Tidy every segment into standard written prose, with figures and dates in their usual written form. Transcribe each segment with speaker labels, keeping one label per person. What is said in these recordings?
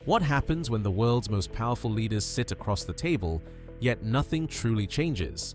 Speaker 1: What happens when the world's most powerful leaders sit across the table, yet nothing truly changes?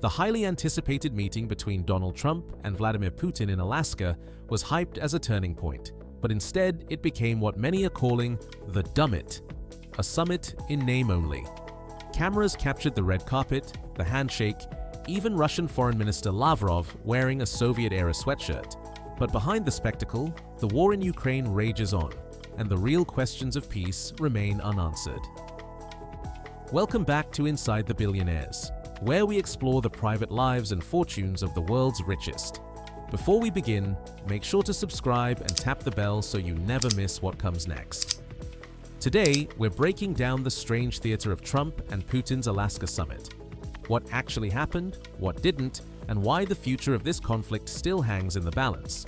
Speaker 1: The highly anticipated meeting between Donald Trump and Vladimir Putin in Alaska was hyped as a turning point, but instead it became what many are calling the dummit, a summit in name only. Cameras captured the red carpet, the handshake, even Russian Foreign Minister Lavrov wearing a Soviet-era sweatshirt. But behind the spectacle, the war in Ukraine rages on, and the real questions of peace remain unanswered. Welcome back to Inside the Billionaires, where we explore the private lives and fortunes of the world's richest. Before we begin, make sure to subscribe and tap the bell so you never miss what comes next. Today, we're breaking down the strange theater of Trump and Putin's Alaska summit. What actually happened, what didn't, and why the future of this conflict still hangs in the balance.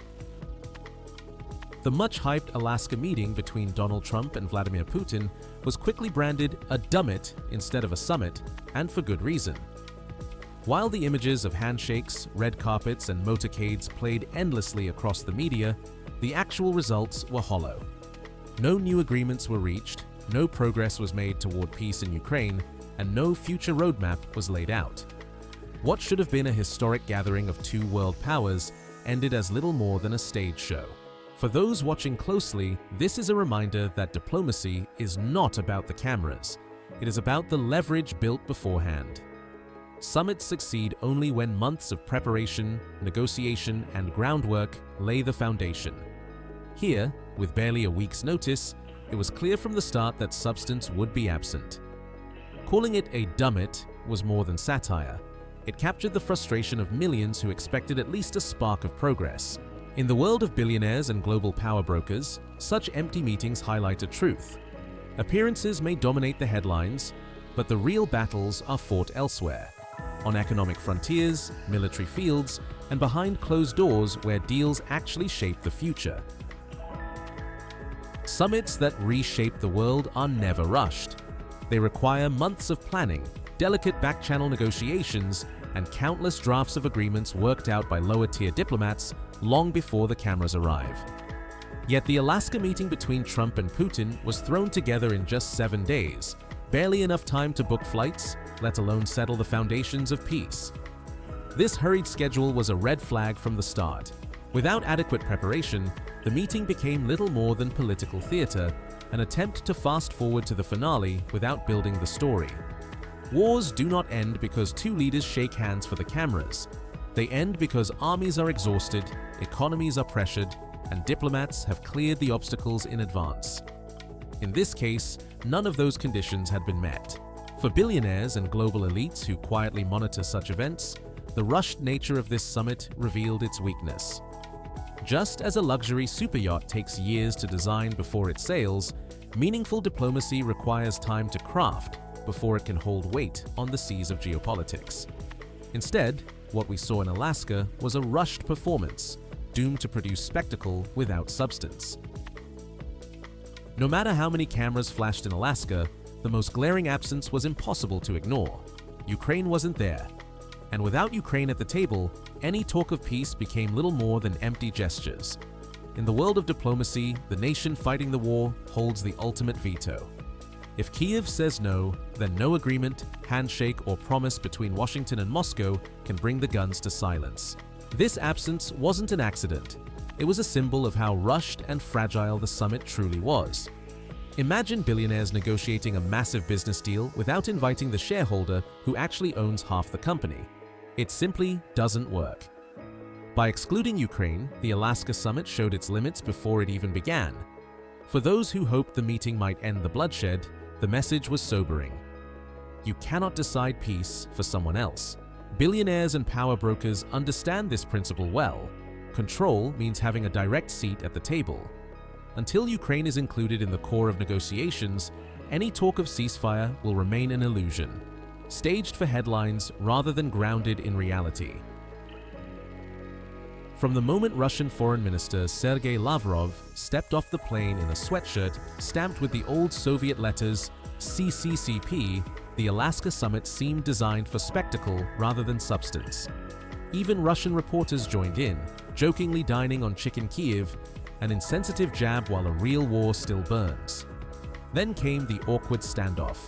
Speaker 1: The much-hyped Alaska meeting between Donald Trump and Vladimir Putin was quickly branded a dummit instead of a summit, and for good reason. While the images of handshakes, red carpets, and motorcades played endlessly across the media, the actual results were hollow. No new agreements were reached, no progress was made toward peace in Ukraine, and no future roadmap was laid out. What should have been a historic gathering of two world powers ended as little more than a stage show. For those watching closely, this is a reminder that diplomacy is not about the cameras. It is about the leverage built beforehand. Summits succeed only when months of preparation, negotiation, and groundwork lay the foundation. Here, with barely a week's notice, it was clear from the start that substance would be absent. Calling it a dummit was more than satire. It captured the frustration of millions who expected at least a spark of progress. In the world of billionaires and global power brokers, such empty meetings highlight a truth. Appearances may dominate the headlines, but the real battles are fought elsewhere, on economic frontiers, military fields, and behind closed doors where deals actually shape the future. Summits that reshape the world are never rushed. They require months of planning, delicate back-channel negotiations, and countless drafts of agreements worked out by lower-tier diplomats long before the cameras arrive. Yet the Alaska meeting between Trump and Putin was thrown together in just 7 days, barely enough time to book flights, let alone settle the foundations of peace. This hurried schedule was a red flag from the start. Without adequate preparation, the meeting became little more than political theater, an attempt to fast forward to the finale without building the story. Wars do not end because two leaders shake hands for the cameras. They end because armies are exhausted, economies are pressured, and diplomats have cleared the obstacles in advance. In this case, none of those conditions had been met. For billionaires and global elites who quietly monitor such events, the rushed nature of this summit revealed its weakness. Just as a luxury superyacht takes years to design before it sails, meaningful diplomacy requires time to craft before it can hold weight on the seas of geopolitics. Instead, what we saw in Alaska was a rushed performance, doomed to produce spectacle without substance. No matter how many cameras flashed in Alaska, the most glaring absence was impossible to ignore. Ukraine wasn't there. And without Ukraine at the table, any talk of peace became little more than empty gestures. In the world of diplomacy, the nation fighting the war holds the ultimate veto. If Kyiv says no, then no agreement, handshake, or promise between Washington and Moscow can bring the guns to silence. This absence wasn't an accident. It was a symbol of how rushed and fragile the summit truly was. Imagine billionaires negotiating a massive business deal without inviting the shareholder who actually owns half the company. It simply doesn't work. By excluding Ukraine, the Alaska summit showed its limits before it even began. For those who hoped the meeting might end the bloodshed, the message was sobering. You cannot decide peace for someone else. Billionaires and power brokers understand this principle well. Control means having a direct seat at the table. Until Ukraine is included in the core of negotiations, any talk of ceasefire will remain an illusion, staged for headlines rather than grounded in reality. From the moment Russian Foreign Minister Sergei Lavrov stepped off the plane in a sweatshirt stamped with the old Soviet letters CCCP, the Alaska summit seemed designed for spectacle rather than substance. Even Russian reporters joined in, jokingly dining on chicken Kyiv, an insensitive jab while a real war still burns. Then came the awkward standoff.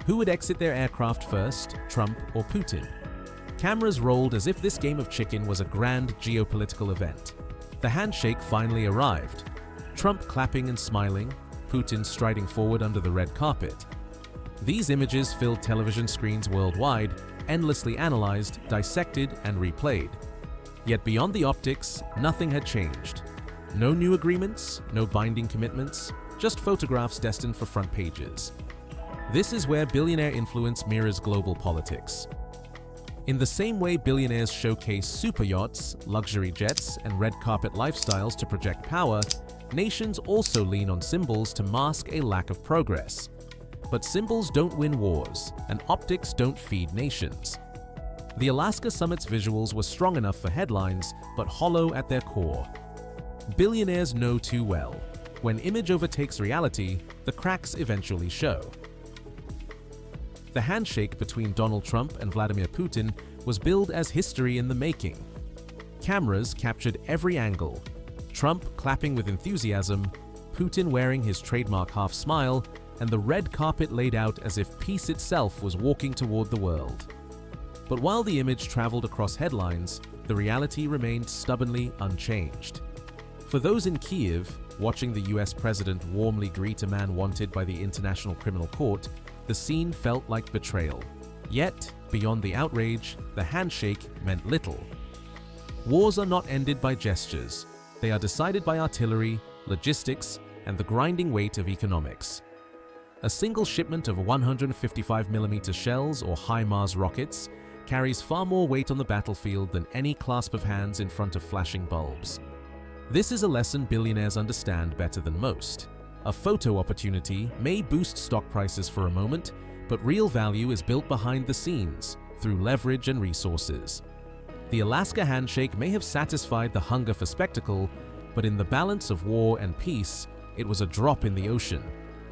Speaker 1: Who would exit their aircraft first, Trump or Putin? Cameras rolled as if this game of chicken was a grand geopolitical event. The handshake finally arrived. Trump clapping and smiling, Putin striding forward under the red carpet. These images filled television screens worldwide, endlessly analyzed, dissected, and replayed. Yet beyond the optics, nothing had changed. No new agreements, no binding commitments, just photographs destined for front pages. This is where billionaire influence mirrors global politics. In the same way billionaires showcase super yachts, luxury jets, and red carpet lifestyles to project power, nations also lean on symbols to mask a lack of progress. But symbols don't win wars, and optics don't feed nations. The Alaska Summit's visuals were strong enough for headlines, but hollow at their core. Billionaires know too well. When image overtakes reality, the cracks eventually show. The handshake between Donald Trump and Vladimir Putin was billed as history in the making. Cameras captured every angle. Trump clapping with enthusiasm, Putin wearing his trademark half smile, and the red carpet laid out as if peace itself was walking toward the world. But while the image traveled across headlines, the reality remained stubbornly unchanged. For those in Kiev, watching the US president warmly greet a man wanted by the International Criminal Court, the scene felt like betrayal. Yet, beyond the outrage, the handshake meant little. Wars are not ended by gestures. They are decided by artillery, logistics, and the grinding weight of economics. A single shipment of 155mm shells or HIMARS rockets carries far more weight on the battlefield than any clasp of hands in front of flashing bulbs. This is a lesson billionaires understand better than most. A photo opportunity may boost stock prices for a moment, but real value is built behind the scenes, through leverage and resources. The Alaska handshake may have satisfied the hunger for spectacle, but in the balance of war and peace, it was a drop in the ocean.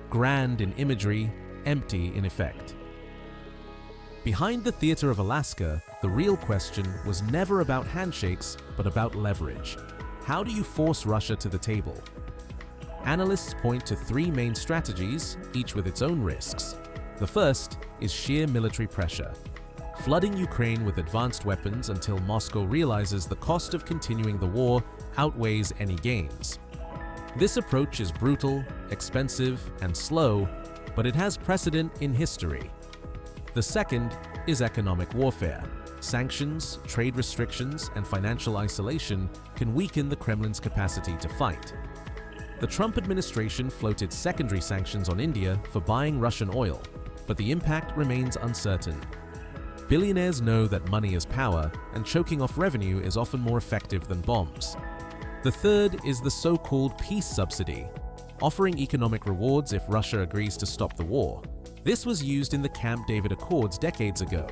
Speaker 1: Grand in imagery, empty in effect. Behind the theater of Alaska, the real question was never about handshakes, but about leverage. How do you force Russia to the table? Analysts point to three main strategies, each with its own risks. The first is sheer military pressure. Flooding Ukraine with advanced weapons until Moscow realizes the cost of continuing the war outweighs any gains. This approach is brutal, expensive, and slow, but it has precedent in history. The second is economic warfare. Sanctions, trade restrictions, and financial isolation can weaken the Kremlin's capacity to fight. The Trump administration floated secondary sanctions on India for buying Russian oil, but the impact remains uncertain. Billionaires know that money is power, and choking off revenue is often more effective than bombs. The third is the so-called peace subsidy, offering economic rewards if Russia agrees to stop the war. This was used in the Camp David Accords decades ago,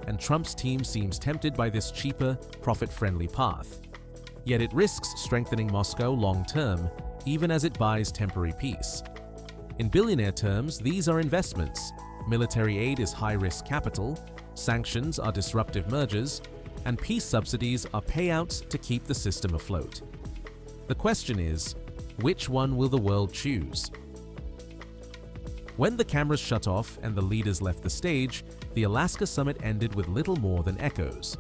Speaker 1: and Trump's team seems tempted by this cheaper, profit-friendly path. Yet it risks strengthening Moscow long-term, even as it buys temporary peace. In billionaire terms, these are investments. Military aid is high-risk capital, sanctions are disruptive mergers, and peace subsidies are payouts to keep the system afloat. The question is, which one will the world choose? When the cameras shut off and the leaders left the stage, the Alaska Summit ended with little more than echoes.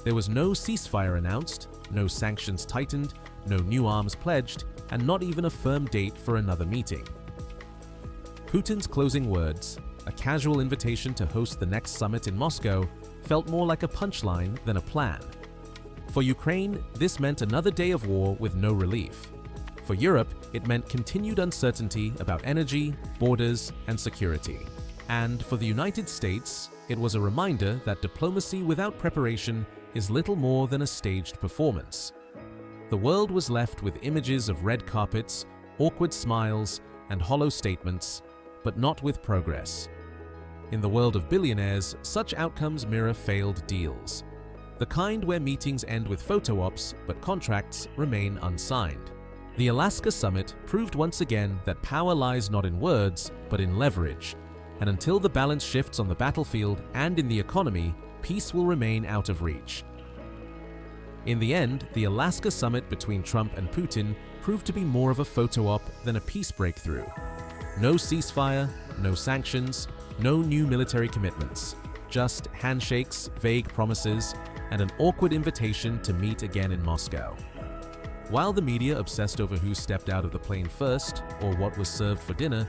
Speaker 1: There was no ceasefire announced, no sanctions tightened, no new arms pledged, and not even a firm date for another meeting. Putin's closing words, a casual invitation to host the next summit in Moscow, felt more like a punchline than a plan. For Ukraine, this meant another day of war with no relief. For Europe, it meant continued uncertainty about energy, borders, and security. And for the United States, it was a reminder that diplomacy without preparation is little more than a staged performance. The world was left with images of red carpets, awkward smiles, and hollow statements, but not with progress. In the world of billionaires, such outcomes mirror failed deals. The kind where meetings end with photo ops, but contracts remain unsigned. The Alaska Summit proved once again that power lies not in words, but in leverage. And until the balance shifts on the battlefield and in the economy, peace will remain out of reach. In the end, the Alaska Summit between Trump and Putin proved to be more of a photo op than a peace breakthrough. No ceasefire, no sanctions, no new military commitments. Just handshakes, vague promises, and an awkward invitation to meet again in Moscow. While the media obsessed over who stepped out of the plane first or what was served for dinner,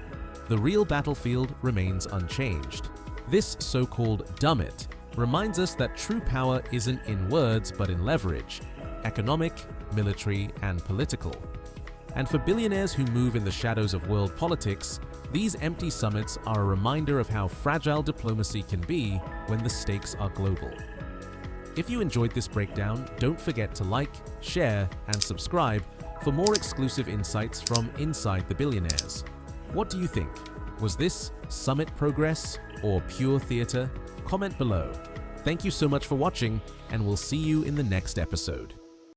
Speaker 1: the real battlefield remains unchanged. This so-called dummit reminds us that true power isn't in words but in leverage, economic, military, and political. And for billionaires who move in the shadows of world politics, these empty summits are a reminder of how fragile diplomacy can be when the stakes are global. If you enjoyed this breakdown, don't forget to like, share, and subscribe for more exclusive insights from Inside the Billionaires. What do you think? Was this summit progress or pure theater? Comment below. Thank you so much for watching, and we'll see you in the next episode.